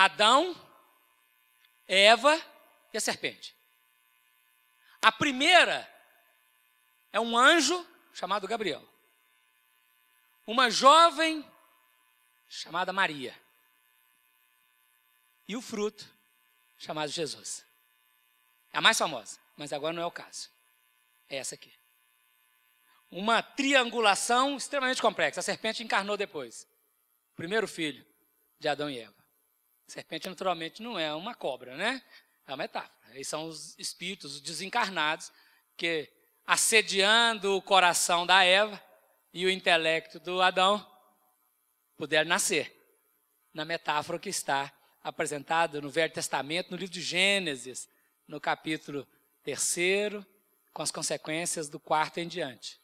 Adão, Eva e a serpente. A primeira é um anjo chamado Gabriel. Uma jovem chamada Maria. E o fruto chamado Jesus. É a mais famosa, mas agora não é o caso. É essa aqui. Uma triangulação extremamente complexa. A serpente encarnou depois. O primeiro filho de Adão e Eva. A serpente, naturalmente, não é uma cobra, né? É uma metáfora. Eles são os espíritos, os desencarnados, que assediando o coração da Eva e o intelecto do Adão, puderam nascer. Na metáfora que está apresentada no Velho Testamento, no livro de Gênesis, no capítulo 3, com as consequências do 4 em diante.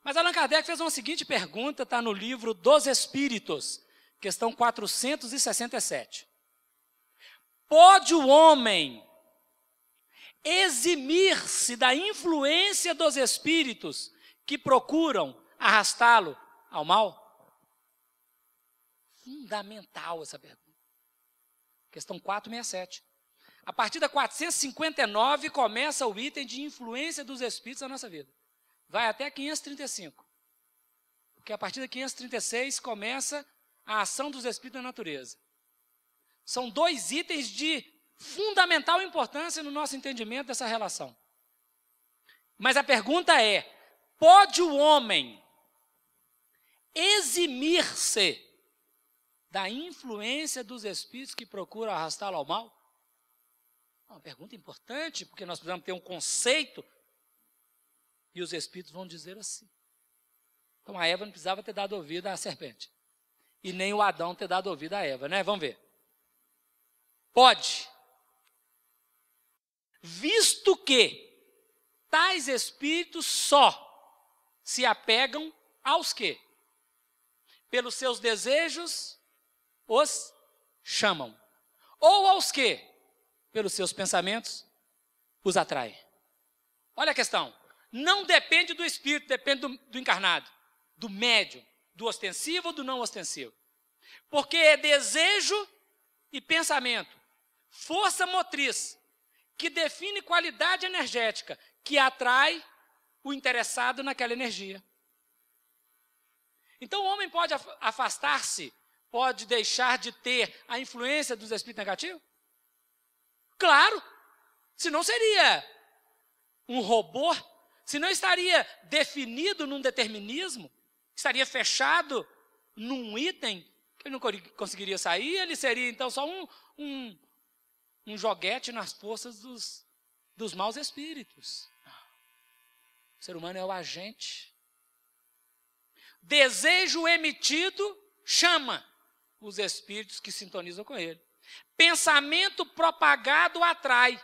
Mas Allan Kardec fez uma seguinte pergunta, está no livro dos Espíritos, questão 467. Pode o homem eximir-se da influência dos espíritos que procuram arrastá-lo ao mal? Fundamental essa pergunta. Questão 467. A partir da 459 começa o item de influência dos espíritos na nossa vida. Vai até 535. Porque a partir da 536 começa a ação dos espíritos na natureza. São 2 itens de fundamental importância no nosso entendimento dessa relação. Mas a pergunta é: pode o homem eximir-se da influência dos espíritos que procuram arrastá-lo ao mal? Uma pergunta importante, porque nós precisamos ter um conceito, e os espíritos vão dizer assim. Então a Eva não precisava ter dado ouvido à serpente, e nem o Adão ter dado ouvido à Eva, né? Vamos ver. Pode, visto que tais espíritos só se apegam aos que, pelos seus desejos, os chamam, ou aos que, pelos seus pensamentos, os atraem. Olha a questão. Não depende do espírito, depende do encarnado, do médium, do ostensivo ou do não ostensivo. Porque é desejo e pensamento, força motriz, que define qualidade energética, que atrai o interessado naquela energia. Então o homem pode afastar-se, pode deixar de ter a influência dos espíritos negativos? Claro, senão seria um robô, senão estaria definido num determinismo, estaria fechado num item que ele não conseguiria sair, ele seria então só um joguete nas forças dos maus espíritos. O ser humano é o agente. Desejo emitido chama os espíritos que sintonizam com ele. Pensamento propagado atrai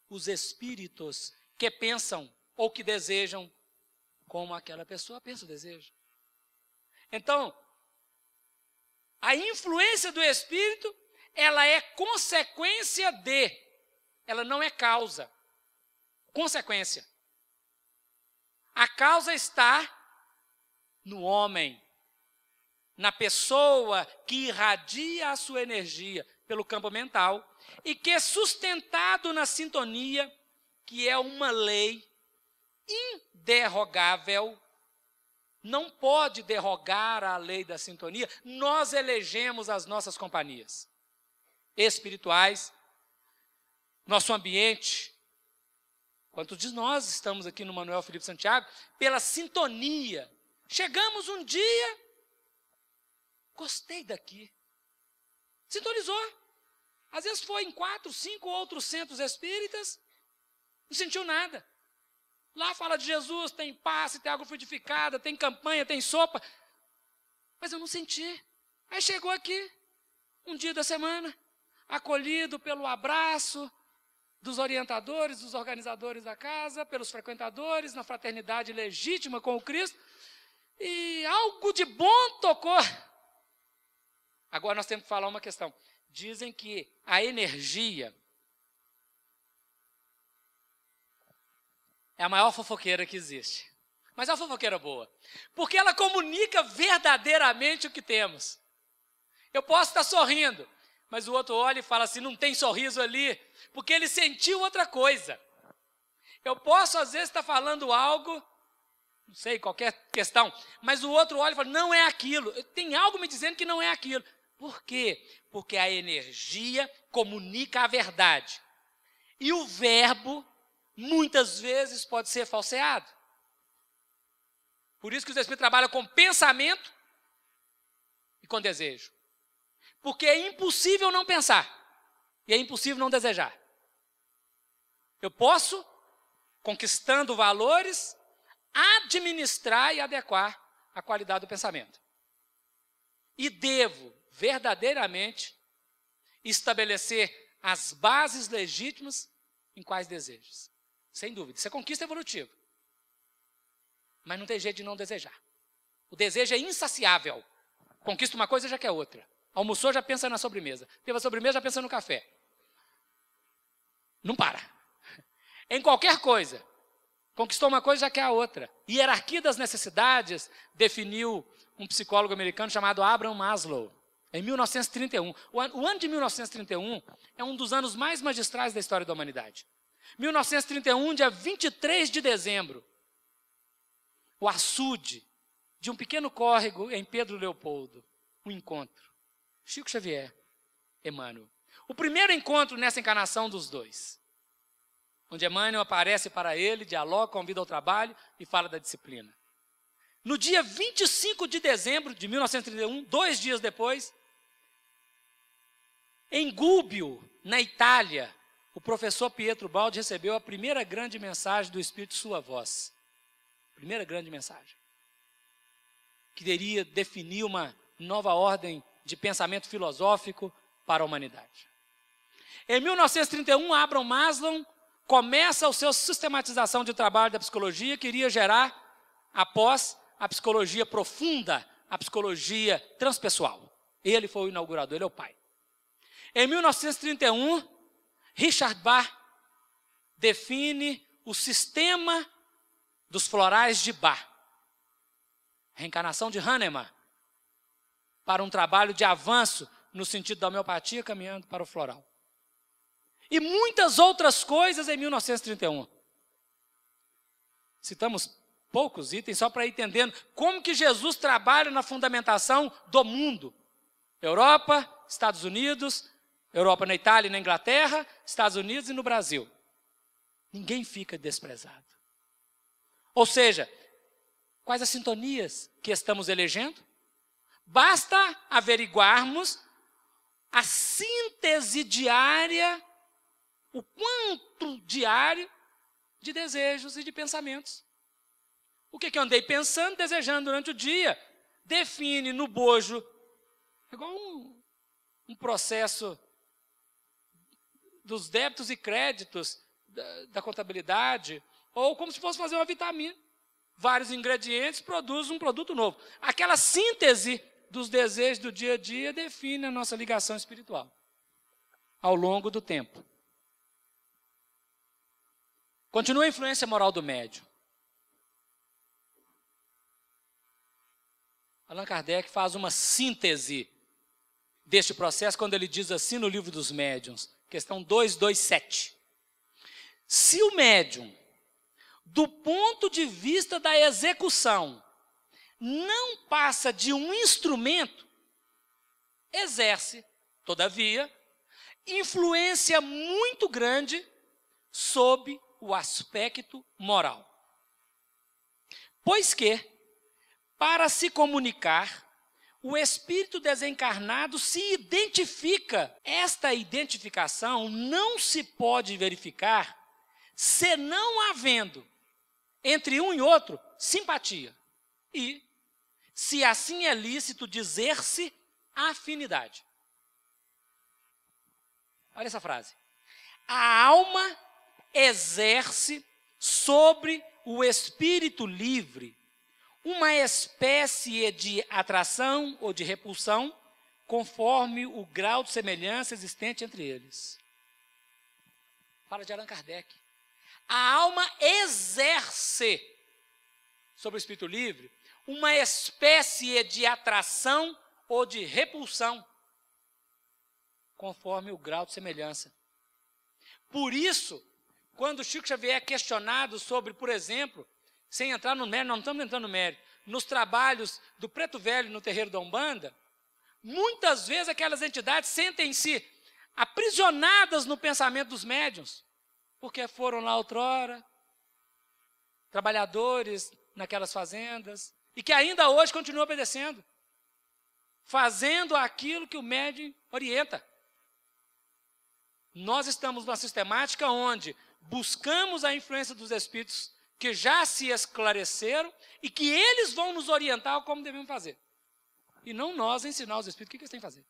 os espíritos que pensam ou que desejam como aquela pessoa pensa ou deseja. Então, a influência do espírito, ela é consequência de, ela não é causa. Consequência. A causa está no homem, na pessoa que irradia a sua energia pelo campo mental e que é sustentado na sintonia, que é uma lei inderrogável, não pode derrogar a lei da sintonia. Nós elegemos as nossas companhias espirituais, nosso ambiente. Quantos de nós estamos aqui no Manuel Felipe Santiago pela sintonia? Chegamos um dia, gostei daqui, sintonizou. Às vezes foi em 4, 5 outros centros espíritas, não sentiu nada. Lá fala de Jesus, tem passe, tem água frutificada, tem campanha, tem sopa. Mas eu não senti. Aí chegou aqui, um dia da semana, acolhido pelo abraço dos orientadores, dos organizadores da casa, pelos frequentadores, na fraternidade legítima com o Cristo. E algo de bom tocou. Agora nós temos que falar uma questão. Dizem que a energia é a maior fofoqueira que existe. Mas é uma fofoqueira boa. Porque ela comunica verdadeiramente o que temos. Eu posso estar sorrindo, mas o outro olha e fala assim, não tem sorriso ali, porque ele sentiu outra coisa. Eu posso, às vezes, estar falando algo, não sei, qualquer questão, mas o outro olha e fala, não é aquilo. Tem algo me dizendo que não é aquilo. Por quê? Porque a energia comunica a verdade. E o verbo, muitas vezes, pode ser falseado. Por isso que os Espíritos trabalham com pensamento e com desejo. Porque é impossível não pensar. E é impossível não desejar. Eu posso, conquistando valores, administrar e adequar a qualidade do pensamento. E devo, verdadeiramente, estabelecer as bases legítimas em quais desejos. Sem dúvida, isso é conquista evolutiva. Mas não tem jeito de não desejar. O desejo é insaciável. Conquista uma coisa, já quer outra. Almoçou, já pensa na sobremesa. Teve a sobremesa, já pensa no café. Não para. Em qualquer coisa. Conquistou uma coisa, já quer a outra. Hierarquia das necessidades definiu um psicólogo americano chamado Abraham Maslow, em 1931. O ano de 1931 é um dos anos mais magistrais da história da humanidade. 1931, dia 23 de dezembro, o açude de um pequeno córrego em Pedro Leopoldo, um encontro. Chico Xavier, Emmanuel. O primeiro encontro nessa encarnação dos dois, onde Emmanuel aparece para ele, dialoga, convida ao trabalho e fala da disciplina. No dia 25 de dezembro de 1931, 2 dias depois, em Gubbio, na Itália, o professor Pietro Baldi recebeu a primeira grande mensagem do Espírito Sua Voz. Primeira grande mensagem. Que iria definir uma nova ordem de pensamento filosófico para a humanidade. Em 1931, Abraham Maslow começa a sua sistematização de trabalho da psicologia, que iria gerar, após a psicologia profunda, a psicologia transpessoal. Ele foi o inaugurador, ele é o pai. Em 1931, Richard Bach define o sistema dos florais de Bach. Reencarnação de Hahnemann, para um trabalho de avanço no sentido da homeopatia, caminhando para o floral. E muitas outras coisas em 1931. Citamos poucos itens só para ir entendendo como que Jesus trabalha na fundamentação do mundo. Europa, Estados Unidos, Europa na Itália e na Inglaterra, Estados Unidos e no Brasil. Ninguém fica desprezado. Ou seja, quais as sintonias que estamos elegendo? Basta averiguarmos a síntese diária, o quanto diário de desejos e de pensamentos. O que eu andei pensando, desejando durante o dia, define no bojo, igual um processo dos débitos e créditos da contabilidade, ou como se fosse fazer uma vitamina. Vários ingredientes produzem um produto novo. Aquela síntese dos desejos do dia a dia define a nossa ligação espiritual ao longo do tempo. Continua a influência moral do médium. Allan Kardec faz uma síntese deste processo quando ele diz assim no Livro dos Médiuns, questão 227. Se o médium, do ponto de vista da execução, não passa de um instrumento, exerce, todavia, influência muito grande sob o aspecto moral. Pois que, para se comunicar, o espírito desencarnado se identifica. Esta identificação não se pode verificar senão havendo entre um e outro simpatia. E, se assim é lícito dizer-se, afinidade. Olha essa frase. A alma exerce sobre o espírito livre uma espécie de atração ou de repulsão, conforme o grau de semelhança existente entre eles. Fala de Allan Kardec. A alma exerce sobre o espírito livre uma espécie de atração ou de repulsão, conforme o grau de semelhança. Por isso, quando Chico Xavier é questionado sobre, por exemplo, sem entrar no mérito, não estamos entrando no mérito, nos trabalhos do Preto Velho no terreiro da Umbanda, muitas vezes aquelas entidades sentem-se aprisionadas no pensamento dos médiuns, porque foram lá outrora, trabalhadores naquelas fazendas, e que ainda hoje continuam obedecendo, fazendo aquilo que o médium orienta. Nós estamos numa sistemática onde buscamos a influência dos espíritos que já se esclareceram e que eles vão nos orientar como devemos fazer. E não nós ensinar os espíritos o que eles têm que fazer.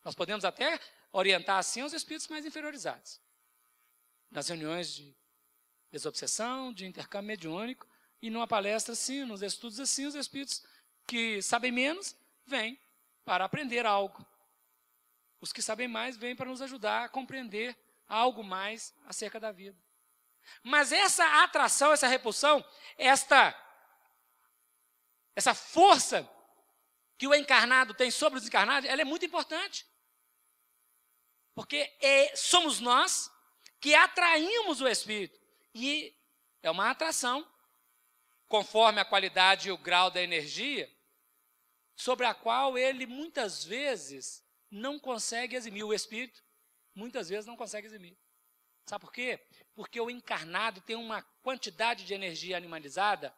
Nós podemos até orientar assim os espíritos mais inferiorizados. Nas reuniões de desobsessão, de intercâmbio mediúnico, e numa palestra assim, nos estudos assim, os espíritos que sabem menos vêm para aprender algo. Os que sabem mais vêm para nos ajudar a compreender algo mais acerca da vida. Mas essa atração, essa repulsão, essa força que o encarnado tem sobre os desencarnados, ela é muito importante. Porque somos nós que atraímos o espírito. E é uma atração, conforme a qualidade e o grau da energia, sobre a qual ele muitas vezes não consegue eximir. O espírito, muitas vezes, não consegue eximir. Sabe por quê? Porque o encarnado tem uma quantidade de energia animalizada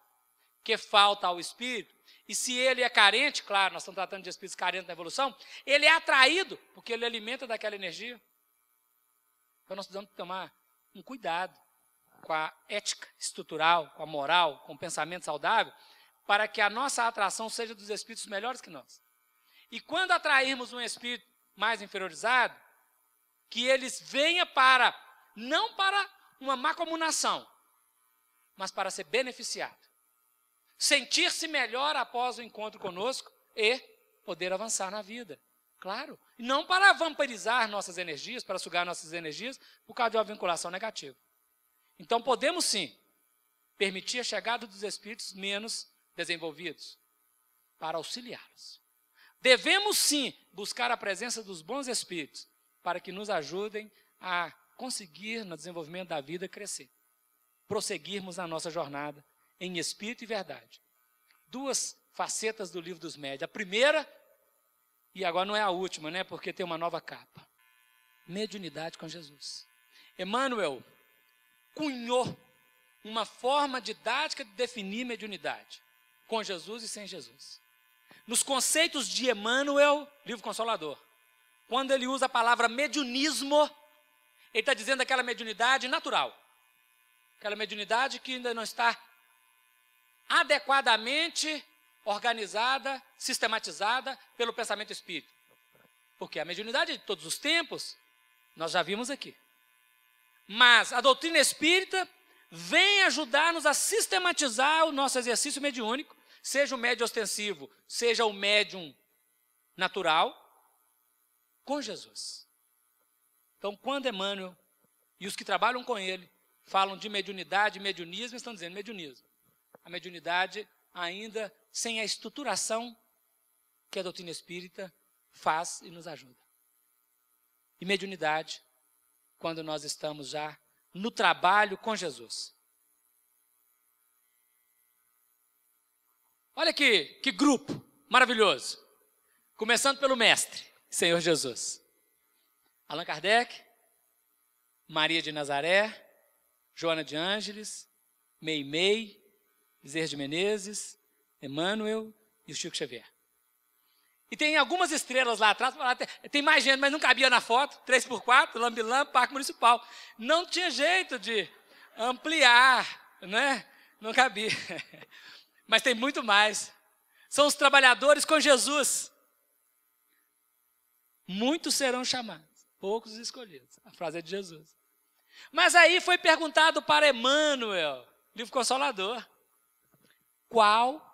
que falta ao espírito, e se ele é carente, claro, nós estamos tratando de espíritos carentes na evolução, ele é atraído, porque ele alimenta daquela energia. Então nós precisamos tomar um cuidado com a ética estrutural, com a moral, com o pensamento saudável, para que a nossa atração seja dos espíritos melhores que nós. E quando atrairmos um espírito mais inferiorizado, que eles venham não para uma macomunação, mas para ser beneficiado. Sentir-se melhor após o encontro conosco e poder avançar na vida. Claro. Não para vampirizar nossas energias, para sugar nossas energias, por causa de uma vinculação negativa. Então podemos sim permitir a chegada dos espíritos menos desenvolvidos, para auxiliá-los. Devemos sim buscar a presença dos bons espíritos, para que nos ajudem a conseguir, no desenvolvimento da vida, crescer. Prosseguirmos na nossa jornada em espírito e verdade. Duas facetas do livro dos médiuns. A primeira, e agora não é a última, né, porque tem uma nova capa. Mediunidade com Jesus. Emmanuel cunhou uma forma didática de definir mediunidade, com Jesus e sem Jesus. Nos conceitos de Emmanuel, livro Consolador, quando ele usa a palavra mediunismo, ele está dizendo aquela mediunidade natural. Aquela mediunidade que ainda não está adequadamente organizada, sistematizada pelo pensamento espírita. Porque a mediunidade de todos os tempos, nós já vimos aqui. Mas a doutrina espírita vem ajudar-nos a sistematizar o nosso exercício mediúnico, seja o médium ostensivo, seja o médium natural, com Jesus. Então, quando Emmanuel e os que trabalham com ele falam de mediunidade e mediunismo, estão dizendo mediunismo. A mediunidade ainda sem a estruturação que a doutrina espírita faz e nos ajuda. E mediunidade, quando nós estamos já no trabalho com Jesus. Olha que grupo maravilhoso. Começando pelo mestre, Senhor Jesus. Allan Kardec, Maria de Nazaré, Joana de Ângeles, Meimei, Bezerra de Menezes, Emmanuel e o Chico Xavier. E tem algumas estrelas lá atrás, tem mais gente, mas não cabia na foto, 3x4, lambi-lambi, Parque Municipal. Não tinha jeito de ampliar, né? Não cabia. Mas tem muito mais. São os trabalhadores com Jesus. Muitos serão chamados, poucos escolhidos. A frase é de Jesus. Mas aí foi perguntado para Emmanuel, livro Consolador, qual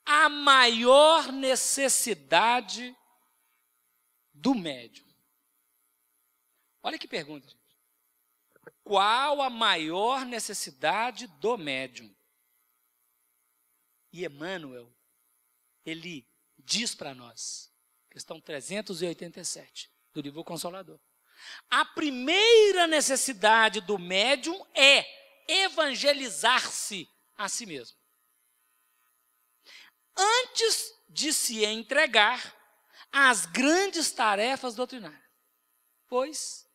a maior necessidade do médium? Olha que pergunta, gente. Qual a maior necessidade do médium? E Emmanuel, ele diz para nós, questão 387 do livro Consolador. A primeira necessidade do médium é evangelizar-se a si mesmo. Antes de se entregar às grandes tarefas doutrinárias. Pois